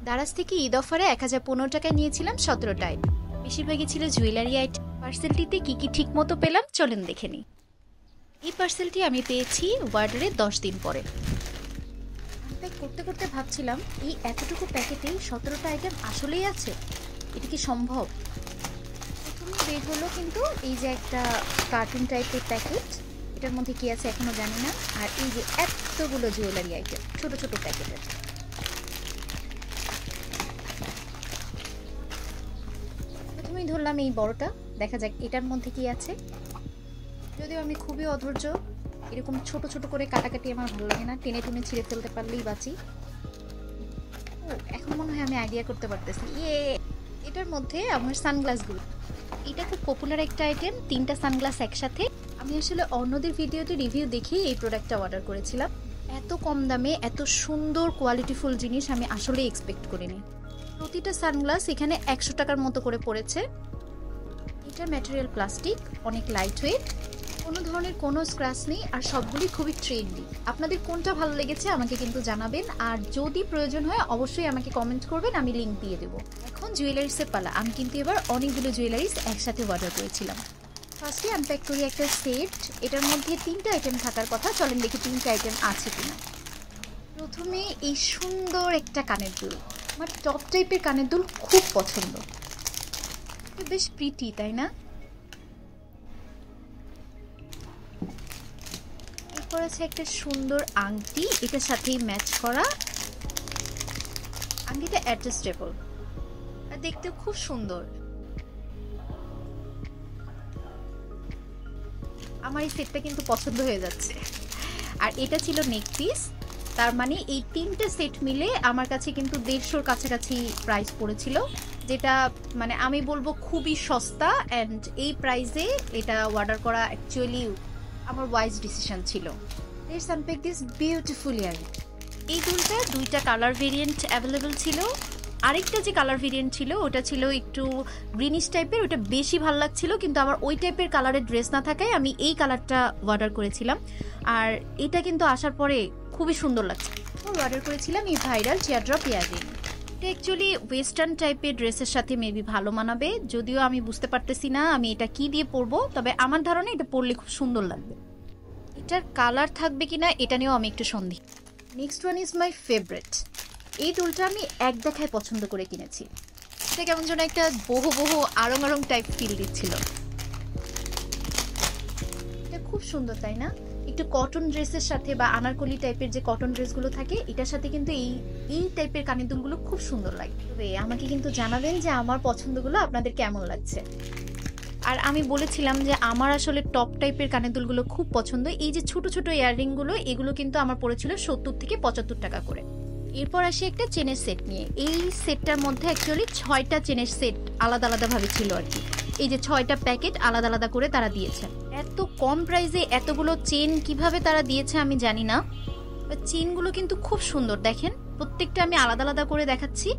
দারাজ থেকে ঈদ অফারে 1015 টাকায় নিয়েছিলাম 17টায়। বেশিরভাগই ছিল জুয়েলারি আইটেম। পার্সেলটিতে কি কি ঠিক মতো পেলাম চলেন দেখে নিই। এই পার্সেলটি আমি পেয়েছি অর্ডারের 10 দিন পরে। আনপ্যাক করতে করতে ভাবছিলাম এই এতটুকু প্যাকেটে 17টা আইটেম আসলেই আছে, এটা কি সম্ভব? প্রথমে বের হলো কিন্তু এই যে একটা কার্টুন টাইপের প্যাকেট, এটার মধ্যে কি আছে এখনো জানি না। আর এই যে এতগুলো জুয়েলারি আইটেম ছোট ছোট প্যাকেটের। প্রথমেই ধরলাম এই বড়টা, দেখা যাক এটার মধ্যে কি আছে। যদিও আমি খুবই অধৈর্য, এরকম ছোট ছোট করে কাটাকাটি আমার ভালো লাগে না, টেনে টুনে ছিঁড়ে ফেলতে পারলেই বাঁচি। ও এখন মনে হয় আমি আইডিয়া করতে পারতেছি। এটার মধ্যে আমার সানগ্লাসগুলো, এটা খুব পপুলার একটা আইটেম, 3টা সানগ্লাস একসাথে। আমি আসলে অন্যদের ভিডিওতে রিভিউ দেখে এই প্রোডাক্টটা অর্ডার করেছিলাম। এত কম দামে এত সুন্দর কোয়ালিটিফুল জিনিস আমি আসলে এক্সপেক্ট করিনি। প্রতিটা সানগ্লাস এখানে 100 টাকার মতো করে পড়েছে। এটা ম্যাটেরিয়াল প্লাস্টিক, অনেক লাইট ওয়েট, কোনো ধরনের কোনো স্ক্র্যাচ নেই, আর সবগুলি খুবই ট্রেন্ডি। আপনাদের কোনটা ভালো লেগেছে আমাকে কিন্তু জানাবেন, আর যদি প্রয়োজন হয় অবশ্যই আমাকে কমেন্ট করবেন, আমি লিঙ্ক দিয়ে দেবো। এখন জুয়েলারিসের পালা। আমি কিন্তু এবার অনেকগুলো জুয়েলারিস একসাথে অর্ডার করেছিলাম। ফার্স্টে আনপ্যাক করি একটা সেট, এটার মধ্যে 3টা আইটেম থাকার কথা, চলেন দেখি 3টা আইটেম আছে কিনা। প্রথমে এই সুন্দর একটা কানের দুল, আমার টপ টাইপের কানের দুল খুব পছন্দ, বেশ প্রিটি তাই না? এরপর আছে একটা সুন্দর আংটি, এটার সাথেই ম্যাচ করা। আংটিটা অ্যাডজাস্টেবল আর দেখতেও খুব সুন্দর। আমার এই সেটটা কিন্তু পছন্দ হয়ে যাচ্ছে। আর এটা ছিল নেক পিস, তার মানে এই 3টে সেট মিলে আমার কাছে কিন্তু 150-র কাছাকাছি প্রাইস পড়েছিল, যেটা মানে আমি বলবো খুবই সস্তা। অ্যান্ড এই প্রাইসে এটা অর্ডার করা অ্যাকচুয়ালি আমার ওয়াইজ ডিসিশন ছিল। Let's unpack this beautiful earring. এই দুলটা 2টা কালার ভেরিয়েন্ট অ্যাভেলেবল ছিল। আরেকটা যে কালার ভেরিয়েন্ট ছিল ওটা ছিল একটু গ্রিনিশ টাইপের, ওটা বেশি ভালো লাগছিল, কিন্তু আমার ওই টাইপের কালারের ড্রেস না থাকায় আমি এই কালারটা অর্ডার করেছিলাম। আর এটা কিন্তু আসার পরে খুবই সুন্দর লাগছে। অর্ডার করেছিলাম এই ভাইরাল টিয়ারড্রপ ইয়ারিং। এটা অ্যাকচুয়ালি ওয়েস্টার্ন টাইপের ড্রেসের সাথে মেবি ভালো মানাবে, যদিও আমি বুঝতে পারতেছি না আমি এটা কি দিয়ে পরবো, তবে আমার ধারণা এটা পরলে খুব সুন্দর লাগবে। এটার কালার থাকবে কিনা এটা নিয়েও আমি একটু সন্দেহ। Next one is my favourite. এই দুলটা আমি এক দেখায় পছন্দ করে কিনেছি। এটা কেমন যেন একটা বহু বহু আরং আরং টাইপ ফিল দিচ্ছিল। এটা খুব সুন্দর তাই না? একটু কটন ড্রেসের সাথে বা আনারকলি টাইপের যে কটন ড্রেসগুলো থাকে এটার সাথে কিন্তু এই টাইপের কানের দুলগুলো খুব সুন্দর লাগে। তবে আমাকে কিন্তু জানাবেন যে আমার পছন্দগুলো আপনাদের কেমন লাগছে। আর আমি বলেছিলাম যে আমার আসলে টপ টাইপের কানের দুলগুলো খুব পছন্দ। এই যে ছোট ছোট ইয়াররিংগুলো, এগুলো কিন্তু আমার পড়েছিল 70 থেকে 75 টাকা করে। এরপর আসি একটা চেনের সেট নিয়ে। এই সেটটার মধ্যে অ্যাকচুয়ালি 6টা চেনের সেট আলাদা আলাদাভাবে ছিল আর কি। এই যে 6টা প্যাকেট আলাদা আলাদা করে তারা দিয়েছে। এত কম প্রাইসে এতগুলো চেন কিভাবে তারা দিয়েছে আমি জানি না। চেনগুলো কিন্তু খুব সুন্দর, দেখেন প্রত্যেকটা আমি আলাদা আলাদা করে দেখাচ্ছি।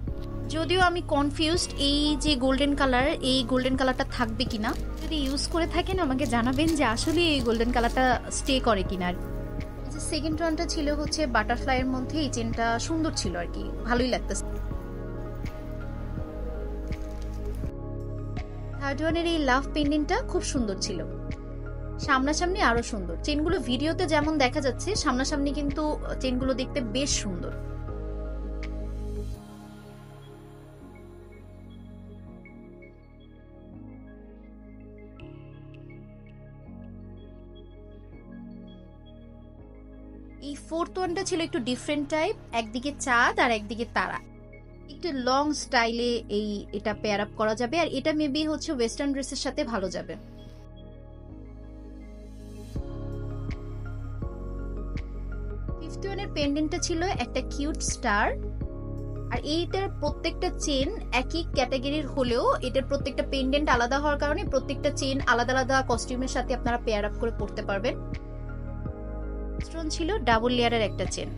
যদিও আমি কনফিউজড এই যে গোল্ডেন কালার, এই গোল্ডেন কালারটা থাকবে কিনা। যদি ইউজ করে থাকেন আমাকে জানাবেন যে আসলে এই গোল্ডেন কালারটা স্টে করে কিনা। সেকেন্ড ওয়ানটা ছিল হচ্ছে বাটারফ্লাই এর মধ্যে, এই চেনটা সুন্দর ছিল আর কি, ভালোই লাগতেছে। থার্ড ওয়ানের এই লাভ পেন্ডেন্টটা খুব সুন্দর ছিল, সামনাসামনি আরো সুন্দর। চেনগুলো ভিডিওতে যেমন দেখা যাচ্ছে সামনাসামনি কিন্তু চেনগুলো দেখতে বেশ সুন্দর। এই ফোর্থ ওয়ানটা ছিল একটু ডিফারেন্ট টাইপ, একদিকে চাঁদ আর একদিকে তারা, একটু লং স্টাইলে এটা পেয়ার আপ করা যাবে। আর এটা মেবি হচ্ছে ওয়েস্টার্ন ড্রেসের সাথে ভালো যাবে। ফিফথ ওয়ানের পেন্ডেন্টটা ছিল একটা কিউট স্টার। আর এইটার প্রত্যেকটা চেন একই ক্যাটাগরির হলেও এটার প্রত্যেকটা পেন্ডেন্ট আলাদা হওয়ার কারণে প্রত্যেকটা চেন আলাদা আলাদা কস্টিউমের সাথে আপনারা পেয়ার আপ করে পড়তে পারবেন। স্টোন ছিল ডাবল লেয়ারের একটা চেন,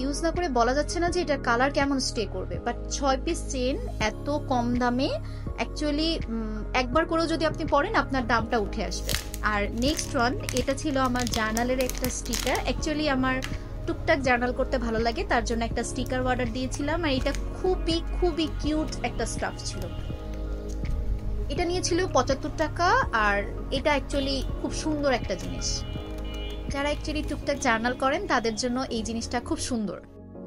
ইউজ না করে বলা যাচ্ছে না যে এটার কালার কেমন স্টে করবে, বাট 6 পিস চেন এত কম দামে অ্যাকচুয়ালি একবার করেও যদি আপনি পরেন আপনার দামটা উঠে আসবে। আর নেক্সট ওয়ান, এটা ছিল আমার জার্নালের একটা স্টিকার। অ্যাকচুয়ালি আমার টুকটাক জার্নাল করতে ভালো লাগে, তার জন্য একটা স্টিকার অর্ডার দিয়েছিলাম। আর এটা খুবই খুবই কিউট একটা স্টাফ ছিল। এটা নিয়েছিল 75 টাকা। আর এটা অ্যাকচুয়ালি খুব সুন্দর একটা জিনিস, যারা অ্যাকচুয়ালি টুকটাক জার্নাল করেন তাদের জন্য এই জিনিসটা খুব সুন্দর।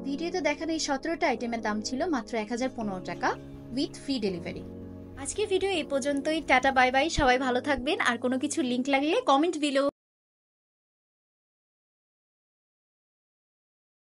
ভিডিওতে দেখানো এই 17টা আইটেমের দাম ছিল মাত্র 1015 টাকা উইথ ফ্রি ডেলিভারি। আজকের ভিডিও এই পর্যন্তই। টাটা বাই বাই, সবাই ভালো থাকবেন। আর কোনো কিছু লিংক লাগলে কমেন্ট বিলো।